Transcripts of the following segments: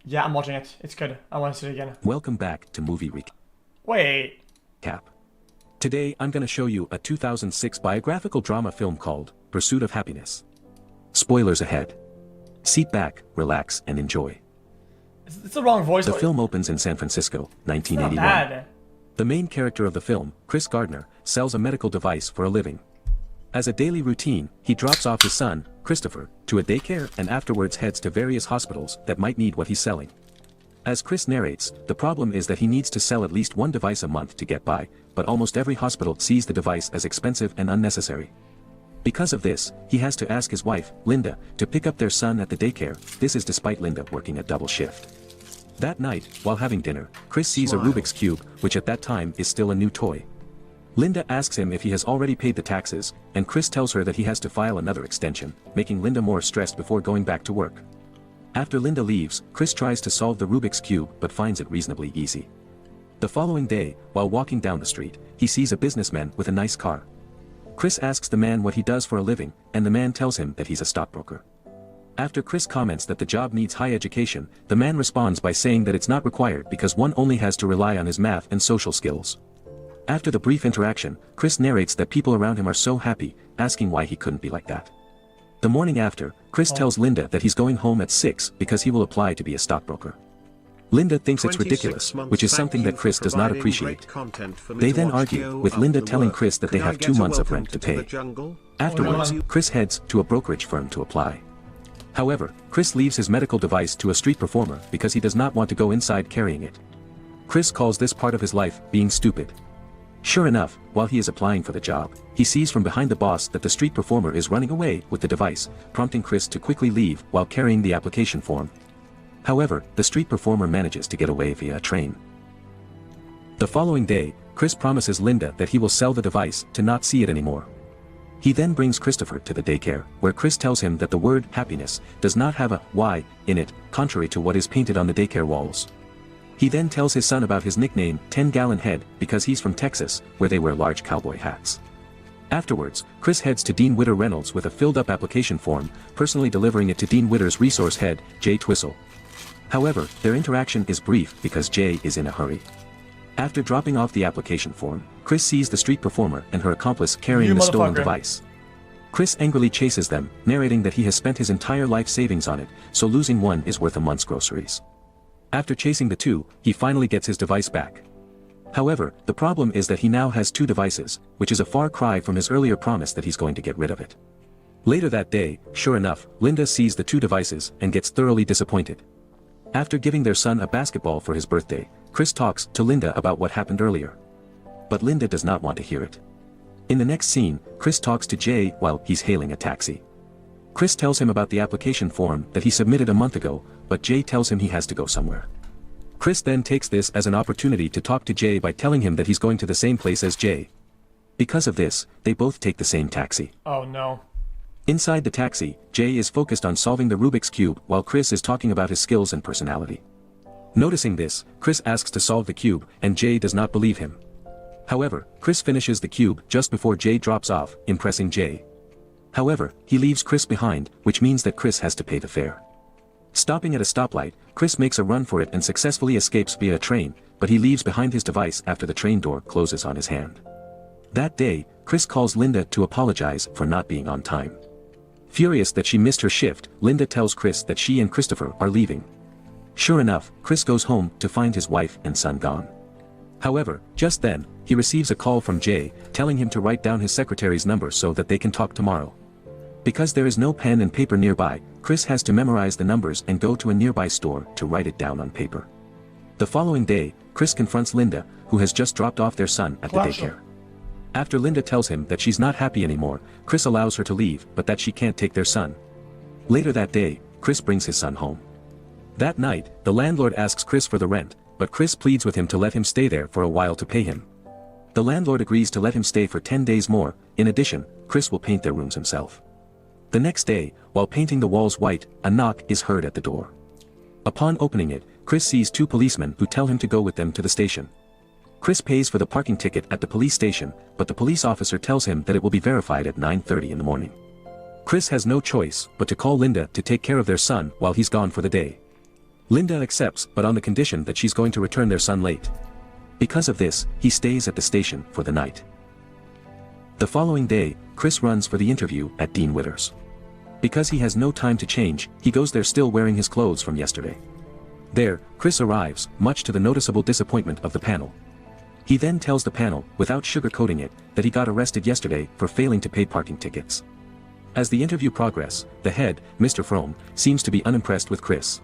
Yeah, I'm watching it. It's good. I want to see it again. Welcome back to Movie Wait. Recap. Today I'm gonna show you a 2006 biographical drama film called Pursuit of Happyness. Spoilers ahead. Sit back, relax, and enjoy. It's the wrong voice. The film opens in San Francisco, It's not 1981. bad. The main character of the film, Chris Gardner, sells a medical device for a living. As a daily routine, he drops off his son, Christopher, to a daycare and afterwards heads to various hospitals that might need what he's selling. As Chris narrates, the problem is that he needs to sell at least one device a month to get by, but almost every hospital sees the device as expensive and unnecessary. Because of this, he has to ask his wife, Linda, to pick up their son at the daycare. This is despite Linda working a double shift. That night, while having dinner, Chris sees a Rubik's Cube, which at that time is still a new toy. Linda asks him if he has already paid the taxes, and Chris tells her that he has to file another extension, making Linda more stressed before going back to work. After Linda leaves, Chris tries to solve the Rubik's Cube but finds it reasonably easy. The following day, while walking down the street, he sees a businessman with a nice car. Chris asks the man what he does for a living, and the man tells him that he's a stockbroker. After Chris comments that the job needs high education, the man responds by saying that it's not required because one only has to rely on his math and social skills. After the brief interaction, Chris narrates that people around him are so happy, asking why he couldn't be like that. The morning after, Chris tells Linda that he's going home at 6 because he will apply to be a stockbroker. Linda thinks it's ridiculous, which is something that Chris does not appreciate. They then argue, with Linda telling Chris that they have 2 months of rent to pay. Afterwards, Chris heads to a brokerage firm to apply. However, Chris leaves his medical device to a street performer because he does not want to go inside carrying it. Chris calls this part of his life being stupid. Sure enough, while he is applying for the job, he sees from behind the boss that the street performer is running away with the device, prompting Chris to quickly leave while carrying the application form. However, the street performer manages to get away via a train. The following day, Chris promises Linda that he will sell the device to not see it anymore. He then brings Christopher to the daycare, where Chris tells him that the word happiness does not have a Y in it, contrary to what is painted on the daycare walls. He then tells his son about his nickname, 10-gallon head, because he's from Texas, where they wear large cowboy hats. Afterwards, Chris heads to Dean Witter Reynolds with a filled-up application form, personally delivering it to Dean Witter's resource head, Jay Twistle. However, their interaction is brief because Jay is in a hurry. After dropping off the application form, Chris sees the street performer and her accomplice carrying the stolen device. Chris angrily chases them, narrating that he has spent his entire life savings on it, so losing one is worth a month's groceries. After chasing the two, he finally gets his device back. However, the problem is that he now has 2 devices, which is a far cry from his earlier promise that he's going to get rid of it. Later that day, sure enough, Linda sees the 2 devices and gets thoroughly disappointed. After giving their son a basketball for his birthday, Chris talks to Linda about what happened earlier. But Linda does not want to hear it. In the next scene, Chris talks to Jay while he's hailing a taxi. Chris tells him about the application form that he submitted a month ago, but Jay tells him he has to go somewhere. Chris then takes this as an opportunity to talk to Jay by telling him that he's going to the same place as Jay. Because of this, they both take the same taxi. Oh no. Inside the taxi, Jay is focused on solving the Rubik's Cube while Chris is talking about his skills and personality. Noticing this, Chris asks to solve the cube, and Jay does not believe him. However, Chris finishes the cube just before Jay drops off, impressing Jay. However, he leaves Chris behind, which means that Chris has to pay the fare. Stopping at a stoplight, Chris makes a run for it and successfully escapes via a train, but he leaves behind his device after the train door closes on his hand. That day, Chris calls Linda to apologize for not being on time. Furious that she missed her shift, Linda tells Chris that she and Christopher are leaving. Sure enough, Chris goes home to find his wife and son gone. However, just then, he receives a call from Jay, telling him to write down his secretary's number so that they can talk tomorrow. Because there is no pen and paper nearby, Chris has to memorize the numbers and go to a nearby store to write it down on paper. The following day, Chris confronts Linda, who has just dropped off their son at the daycare. After Linda tells him that she's not happy anymore, Chris allows her to leave but that she can't take their son. Later that day, Chris brings his son home. That night, the landlord asks Chris for the rent, but Chris pleads with him to let him stay there for a while to pay him. The landlord agrees to let him stay for 10 days more. In addition, Chris will paint their rooms himself. The next day, while painting the walls white, a knock is heard at the door. Upon opening it, Chris sees 2 policemen who tell him to go with them to the station. Chris pays for the parking ticket at the police station, but the police officer tells him that it will be verified at 9:30 in the morning. Chris has no choice but to call Linda to take care of their son while he's gone for the day. Linda accepts, but on the condition that she's going to return their son late. Because of this, he stays at the station for the night. The following day, Chris runs for the interview at Dean Witter's. Because he has no time to change, he goes there still wearing his clothes from yesterday. There, Chris arrives, much to the noticeable disappointment of the panel. He then tells the panel, without sugarcoating it, that he got arrested yesterday for failing to pay parking tickets. As the interview progresses, the head, Mr. Frome, seems to be unimpressed with Chris.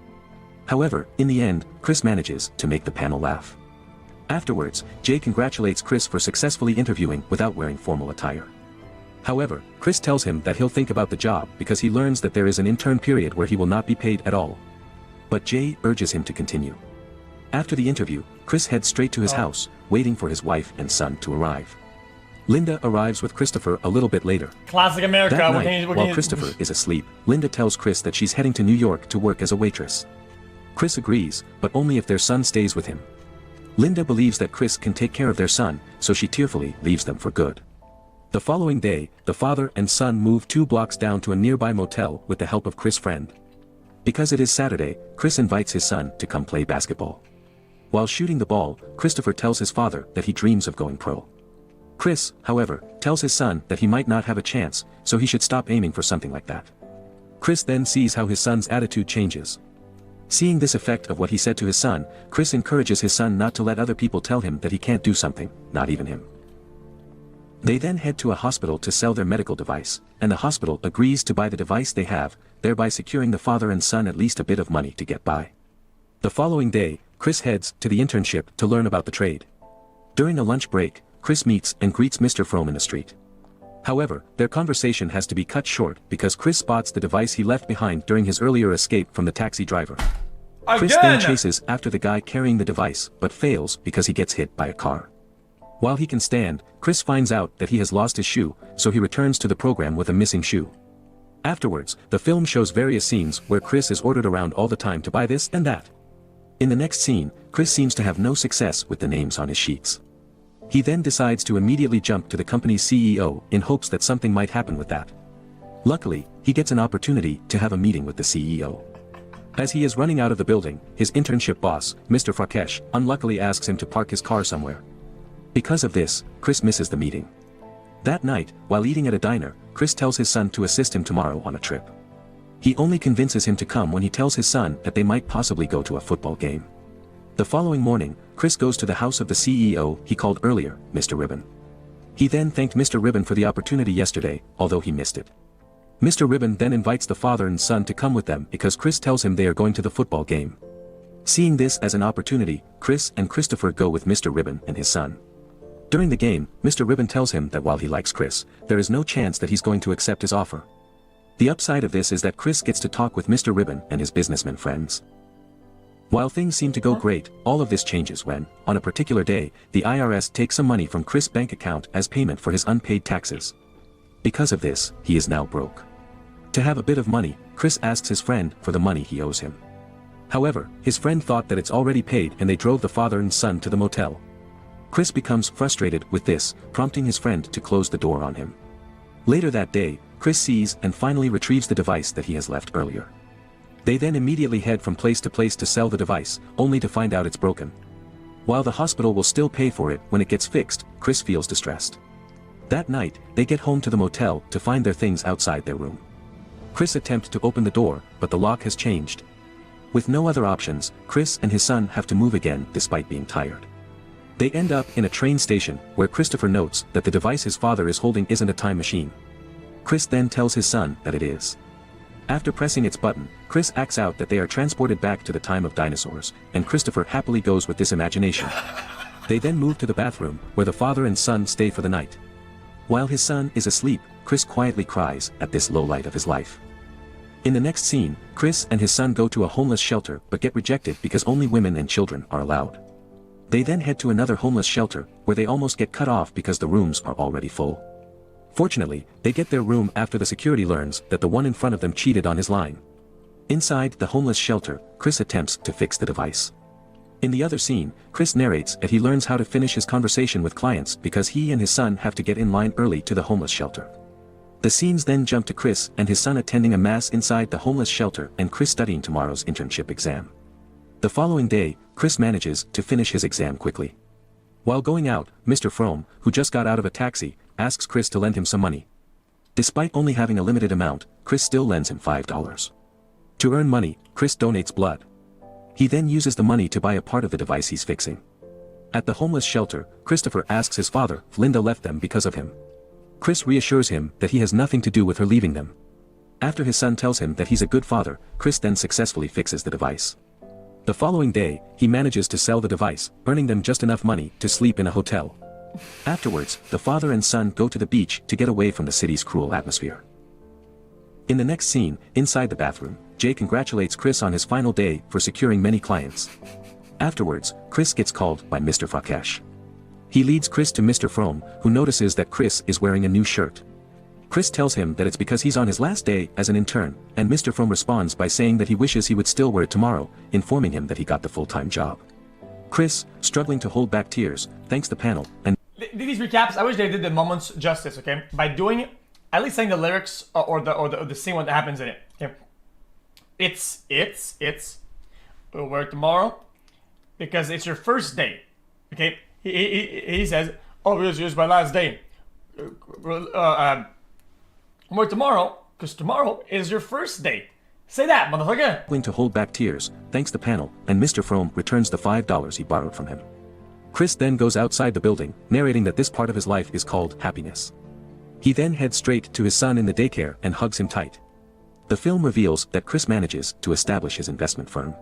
However, in the end, Chris manages to make the panel laugh. Afterwards, Jay congratulates Chris for successfully interviewing without wearing formal attire. However, Chris tells him that he'll think about the job because he learns that there is an intern period where he will not be paid at all. But Jay urges him to continue. After the interview, Chris heads straight to his house, waiting for his wife and son to arrive. Linda arrives with Christopher a little bit later. Classic America. That night, while Christopher is asleep, Linda tells Chris that she's heading to New York to work as a waitress. Chris agrees, but only if their son stays with him. Linda believes that Chris can take care of their son, so she tearfully leaves them for good. The following day, the father and son move 2 blocks down to a nearby motel with the help of Chris' friend. Because it is Saturday, Chris invites his son to come play basketball. While shooting the ball, Christopher tells his father that he dreams of going pro. Chris, however, tells his son that he might not have a chance, so he should stop aiming for something like that. Chris then sees how his son's attitude changes. Seeing this effect of what he said to his son, Chris encourages his son not to let other people tell him that he can't do something, not even him. They then head to a hospital to sell their medical device, and the hospital agrees to buy the device they have, thereby securing the father and son at least a bit of money to get by. The following day, Chris heads to the internship to learn about the trade. During a lunch break, Chris meets and greets Mr. Frome in the street. However, their conversation has to be cut short because Chris spots the device he left behind during his earlier escape from the taxi driver. Chris then chases after the guy carrying the device, but fails because he gets hit by a car. While he can stand, Chris finds out that he has lost his shoe, so he returns to the program with a missing shoe. Afterwards, the film shows various scenes where Chris is ordered around all the time to buy this and that. In the next scene, Chris seems to have no success with the names on his sheets. He then decides to immediately jump to the company's CEO in hopes that something might happen with that. Luckily, he gets an opportunity to have a meeting with the CEO. As he is running out of the building, his internship boss, Mr. Farkesh, unluckily asks him to park his car somewhere. Because of this, Chris misses the meeting. That night, while eating at a diner, Chris tells his son to assist him tomorrow on a trip. He only convinces him to come when he tells his son that they might possibly go to a football game. The following morning, Chris goes to the house of the CEO he called earlier, Mr. Ribbon. He then thanked Mr. Ribbon for the opportunity yesterday, although he missed it. Mr. Ribbon then invites the father and son to come with them because Chris tells him they are going to the football game. Seeing this as an opportunity, Chris and Christopher go with Mr. Ribbon and his son. During the game, Mr. Ribbon tells him that while he likes Chris, there is no chance that he's going to accept his offer. The upside of this is that Chris gets to talk with Mr. Ribbon and his businessman friends. While things seem to go great, all of this changes when, on a particular day, the IRS takes some money from Chris' bank account as payment for his unpaid taxes. Because of this, he is now broke. To have a bit of money, Chris asks his friend for the money he owes him. However, his friend thought that it's already paid and they drove the father and son to the motel. Chris becomes frustrated with this, prompting his friend to close the door on him. Later that day, Chris sees and finally retrieves the device that he has left earlier. They then immediately head from place to sell the device, only to find out it's broken. While the hospital will still pay for it when it gets fixed, Chris feels distressed. That night, they get home to the motel to find their things outside their room. Chris attempts to open the door, but the lock has changed. With no other options, Chris and his son have to move again despite being tired. They end up in a train station, where Christopher notes that the device his father is holding isn't a time machine. Chris then tells his son that it is. After pressing its button, Chris acts out that they are transported back to the time of dinosaurs, and Christopher happily goes with this imagination. They then move to the bathroom, where the father and son stay for the night. While his son is asleep, Chris quietly cries at this low light of his life. In the next scene, Chris and his son go to a homeless shelter but get rejected because only women and children are allowed. They then head to another homeless shelter, where they almost get cut off because the rooms are already full. Fortunately, they get their room after the security learns that the one in front of them cheated on his line. Inside the homeless shelter, Chris attempts to fix the device. In the other scene, Chris narrates that he learns how to finish his conversation with clients because he and his son have to get in line early to the homeless shelter. The scenes then jump to Chris and his son attending a mass inside the homeless shelter and Chris studying tomorrow's internship exam. The following day, Chris manages to finish his exam quickly. While going out, Mr. Frome, who just got out of a taxi, asks Chris to lend him some money. Despite only having a limited amount, Chris still lends him $5. To earn money, Chris donates blood. He then uses the money to buy a part of the device he's fixing. At the homeless shelter, Christopher asks his father if Linda left them because of him. Chris reassures him that he has nothing to do with her leaving them. After his son tells him that he's a good father, Chris then successfully fixes the device. The following day, he manages to sell the device, earning them just enough money to sleep in a hotel. Afterwards, the father and son go to the beach to get away from the city's cruel atmosphere. In the next scene, inside the bathroom, Jay congratulates Chris on his final day for securing many clients. Afterwards, Chris gets called by Mr. Frakesh. He leads Chris to Mr. Frome, who notices that Chris is wearing a new shirt. Chris tells him that it's because he's on his last day as an intern, and Mr. Frome responds by saying that he wishes he would still wear it tomorrow, informing him that he got the full-time job. Chris, struggling to hold back tears, thanks the panel and These recaps, I wish they did the moments justice, okay? By doing, at least saying the lyrics or the scene what happens in it. Okay? It's we'll work tomorrow because it's your first day. Okay? He says, oh, it's my last day. Work tomorrow because tomorrow is your first day. Say that, motherfucker. struggling to hold back tears, thanks the panel, and Mr. Frome returns the $5 he borrowed from him. Chris then goes outside the building, narrating that this part of his life is called happiness. He then heads straight to his son in the daycare and hugs him tight. The film reveals that Chris manages to establish his investment firm.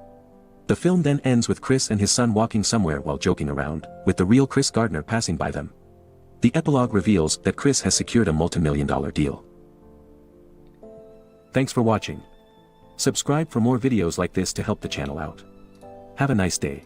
The film then ends with Chris and his son walking somewhere while joking around, with the real Chris Gardner passing by them. The epilogue reveals that Chris has secured a multi-million-dollar deal. Thanks for watching. Subscribe for more videos like this to help the channel out. Have a nice day.